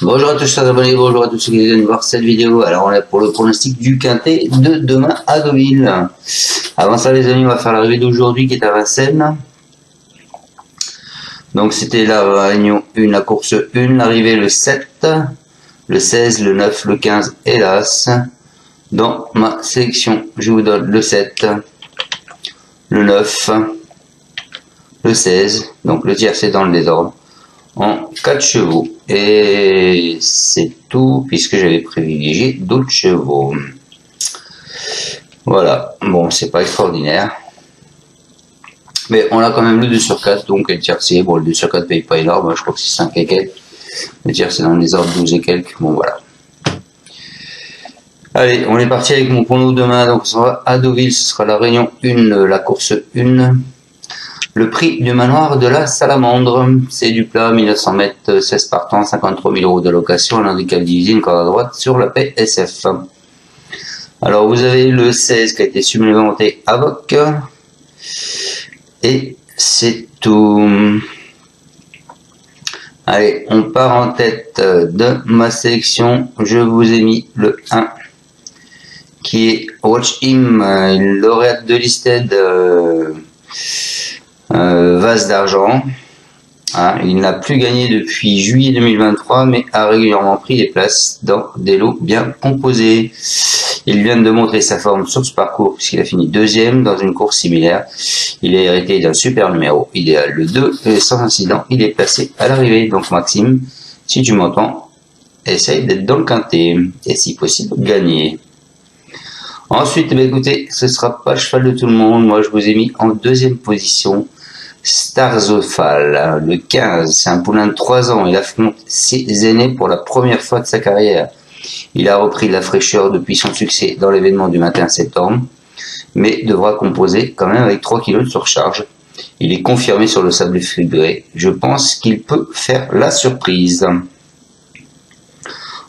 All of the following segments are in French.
Bonjour à tous chers abonnés, bonjour à tous ceux qui viennent voir cette vidéo. Alors on est pour le pronostic du quintet de demain à Deauville. Avant ça les amis, on va faire l'arrivée d'aujourd'hui qui est à Vincennes. Donc c'était la réunion 1, la course 1, l'arrivée le 7, le 16, le 9, le 15 et l'As. Dans ma sélection, je vous donne le 7, le 9, le 16, donc le tiercé dans le désordre, en 4 chevaux. Et c'est tout, puisque j'avais privilégié d'autres chevaux. Voilà, bon, c'est pas extraordinaire. Mais on a quand même le 2 sur 4, donc le tiercé, bon, le 2 sur 4 paye pas énorme, je crois que c'est 5 et quelques. Le tiercé dans les ordres 12 et quelques, bon voilà. Allez, on est parti avec mon prono demain, donc on va à Deauville, ce sera la réunion 1, la course 1. Le prix du manoir de la Salamandre, c'est du plat, 1900 mètres, 16 partants, 53 000 € d'allocation, un handicap divisé, une corde à droite sur la PSF. Alors vous avez le 16 qui a été supplémenté à Voc, et c'est tout. Allez, on part en tête de ma sélection, je vous ai mis le 1, qui est Watch Him, lauréate de Listed, vase d'argent. Hein, il n'a plus gagné depuis juillet 2023, mais a régulièrement pris des places dans des lots bien composés. Il vient de montrer sa forme sur ce parcours, puisqu'il a fini 2e dans une course similaire. Il a hérité d'un super numéro idéal, le 2, et sans incident, il est placé à l'arrivée. Donc Maxime, si tu m'entends, essaye d'être dans le quintet, et si possible, gagner. Ensuite, bah, écoutez, ce sera pas le cheval de tout le monde. Moi, je vous ai mis en 2e position Starzofal, le 15. C'est un poulain de 3 ans. Il affronte ses aînés pour la première fois de sa carrière. Il a repris de la fraîcheur depuis son succès dans l'événement du 21 septembre, mais devra composer quand même avec 3 kg de surcharge. Il est confirmé sur le sable fibré. Je pense qu'il peut faire la surprise.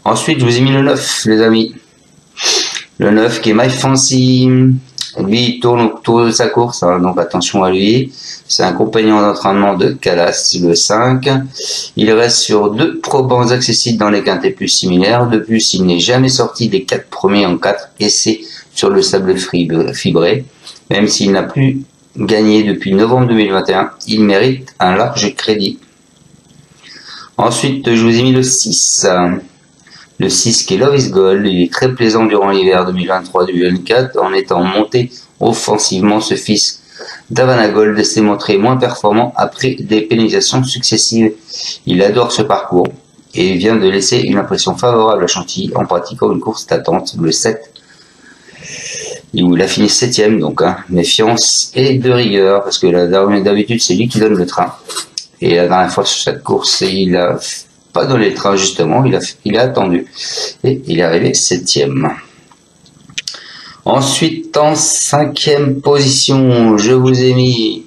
Ensuite, je vous ai mis le 9, les amis. Le 9 qui est My Fancy, lui il tourne autour de sa course, hein, donc attention à lui. C'est un compagnon d'entraînement de Calas, le 5. Il reste sur 2 probants accessibles dans les quintets plus similaires. De plus, il n'est jamais sorti des 4 premiers en 4 essais sur le sable fibré. Même s'il n'a plus gagné depuis novembre 2021, il mérite un large crédit. Ensuite, je vous ai mis le 6. Le 6 qui est Love is Gold, il est très plaisant durant l'hiver 2023-2024 en étant monté offensivement. Ce fils d'Havana Gold s'est montré moins performant après des pénalisations successives. Il adore ce parcours et vient de laisser une impression favorable à Chantilly en pratiquant une course d'attente, le 7, où il a fini 7e, donc hein, méfiance et de rigueur, parce que d'habitude c'est lui qui donne le train. Et la dernière fois sur cette course, il a pas donné le train justement, il a attendu et il est arrivé 7e. Ensuite, en 5e position, je vous ai mis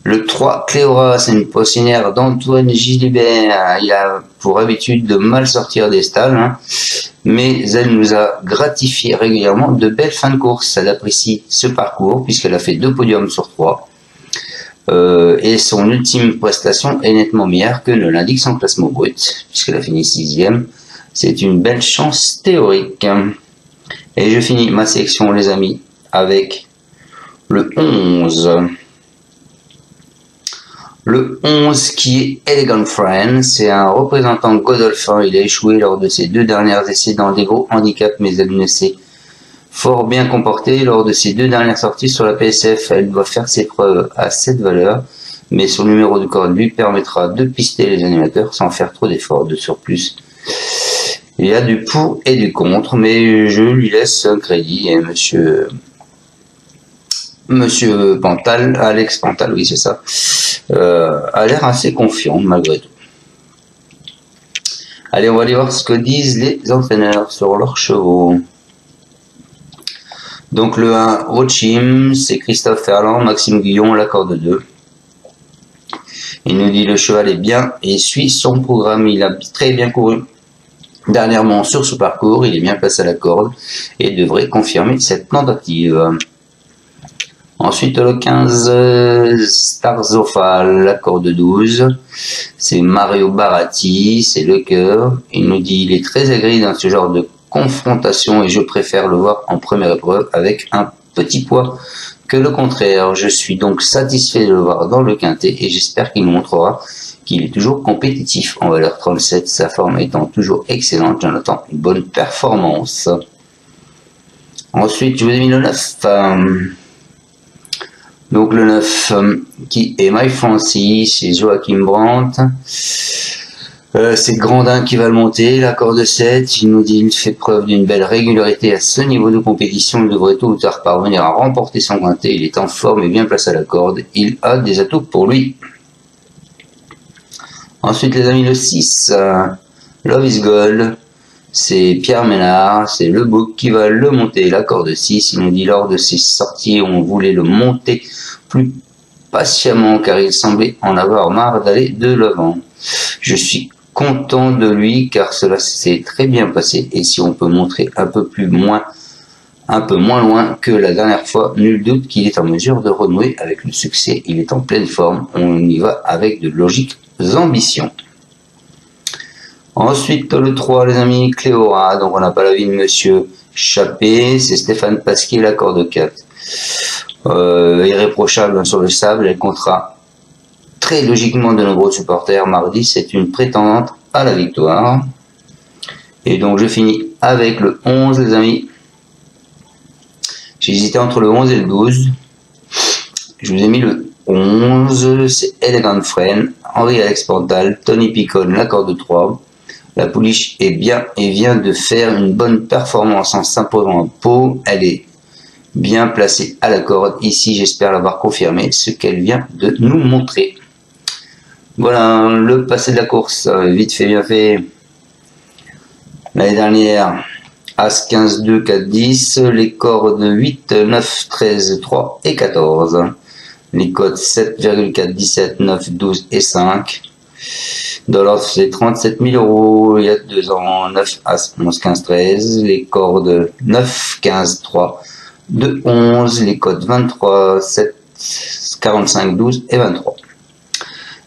le 3 Cléora, c'est une poissonnière d'Antoine Gilibert. Il a pour habitude de mal sortir des stalles, hein, mais elle nous a gratifié régulièrement de belles fins de course. Elle apprécie ce parcours puisqu'elle a fait 2 podiums sur 3. Et son ultime prestation est nettement meilleure que ne l'indique son classement brut, puisqu'elle a fini 6e. C'est une belle chance théorique. Et je finis ma sélection, les amis, avec le 11. Le 11 qui est Elegant Friend, c'est un représentant Godolphin. Il a échoué lors de ses 2 derniers essais dans des gros handicaps, mais elle ne s'est fort bien comportée lors de ses 2 dernières sorties sur la PSF. Elle doit faire ses preuves à cette valeur, mais son numéro de corde lui permettra de pister les animateurs sans faire trop d'efforts. De surplus, il y a du pour et du contre, mais je lui laisse un crédit. Et monsieur Pantal, Alex Pantal, oui c'est ça, a l'air assez confiant malgré tout. Allez, on va aller voir ce que disent les entraîneurs sur leurs chevaux. Donc le 1, Rochim, c'est Christophe Ferland, Maxime Guillon, la corde 2. Il nous dit le cheval est bien et suit son programme. Il a très bien couru dernièrement sur ce parcours. Il est bien placé à la corde et devrait confirmer cette tentative. Ensuite, le 15, Starzofal, la corde 12. C'est Mario Baratti, c'est le cœur. Il nous dit, il est très agréé dans ce genre de confrontation et je préfère le voir en première épreuve avec un petit poids que le contraire. Je suis donc satisfait de le voir dans le quintet et j'espère qu'il nous montrera qu'il est toujours compétitif en valeur 37, sa forme étant toujours excellente. J'en attends une bonne performance. Ensuite, je vous ai mis le 9. Donc le 9 qui est My Francis, c'est Joachim Brandt. C'est Grandin qui va le monter, la corde 7, il nous dit qu'il fait preuve d'une belle régularité à ce niveau de compétition, il devrait tôt ou tard parvenir à remporter son quintet, il est en forme et bien placé à la corde, il a des atouts pour lui. Ensuite les amis, le 6, Love is Gold, c'est Pierre Ménard, c'est le bouc qui va le monter, la corde 6, il nous dit lors de ses sorties on voulait le monter plus patiemment car il semblait en avoir marre d'aller de l'avant. Je suis content de lui car cela s'est très bien passé et si on peut montrer un peu moins loin que la dernière fois, nul doute qu'il est en mesure de renouer avec le succès. Il est en pleine forme, on y va avec de logiques ambitions. Ensuite le 3 les amis, Cléora, donc on n'a pas l'avis de monsieur Chappé, c'est Stéphane Pasquier, la corde 4. Irréprochable sur le sable, elle comptera très logiquement de nombreux supporters. Mardi, c'est une prétendante à la victoire. Et donc, je finis avec le 11, les amis. J'ai hésité entre le 11 et le 12. Je vous ai mis le 11. C'est Elegant Friend, Henri-Alex Pantal, Tony Picon, la corde 3. La pouliche est bien et vient de faire une bonne performance en s'imposant en Pau. Elle est bien placée à la corde. Ici, j'espère l'avoir confirmé, ce qu'elle vient de nous montrer. Voilà, le passé de la course, vite fait, bien fait. L'année dernière, As 15, 2, 4, 10, les cordes 8, 9, 13, 3 et 14. Les codes 7,4, 17, 9, 12 et 5. Dans l'ordre, c'est 37 000 € il y a 2 ans, 9, As, 11, 15, 13. Les cordes 9, 15, 3, 2, 11. Les codes 23, 7, 45, 12 et 23.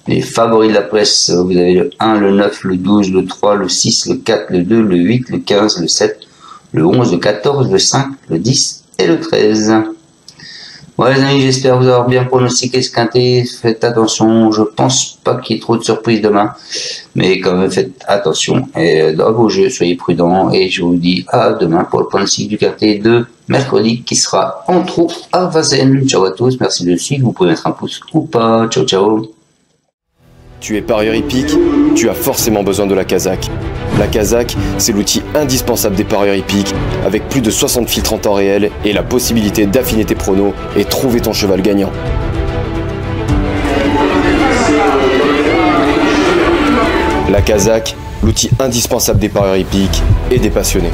Les favoris de la presse, vous avez le 1, le 9, le 12, le 3, le 6, le 4, le 2, le 8, le 15, le 7, le 11, le 14, le 5, le 10 et le 13. Voilà les amis, j'espère vous avoir bien pronostiqué ce quintet. Faites attention, je pense pas qu'il y ait trop de surprises demain. Mais quand même, faites attention et dans vos jeux, soyez prudents. Et je vous dis à demain pour le pronostic du quintet de mercredi qui sera en trou à Vincennes. Ciao à tous, merci de suivre. Vous pouvez mettre un pouce ou pas. Ciao, ciao. Tu es parieur hippique, tu as forcément besoin de la Kazakh. La Kazakh, c'est l'outil indispensable des parieurs hippiques, avec plus de 60 filtres en temps réel et la possibilité d'affiner tes pronos et trouver ton cheval gagnant. La Kazakh, l'outil indispensable des parieurs hippiques et des passionnés.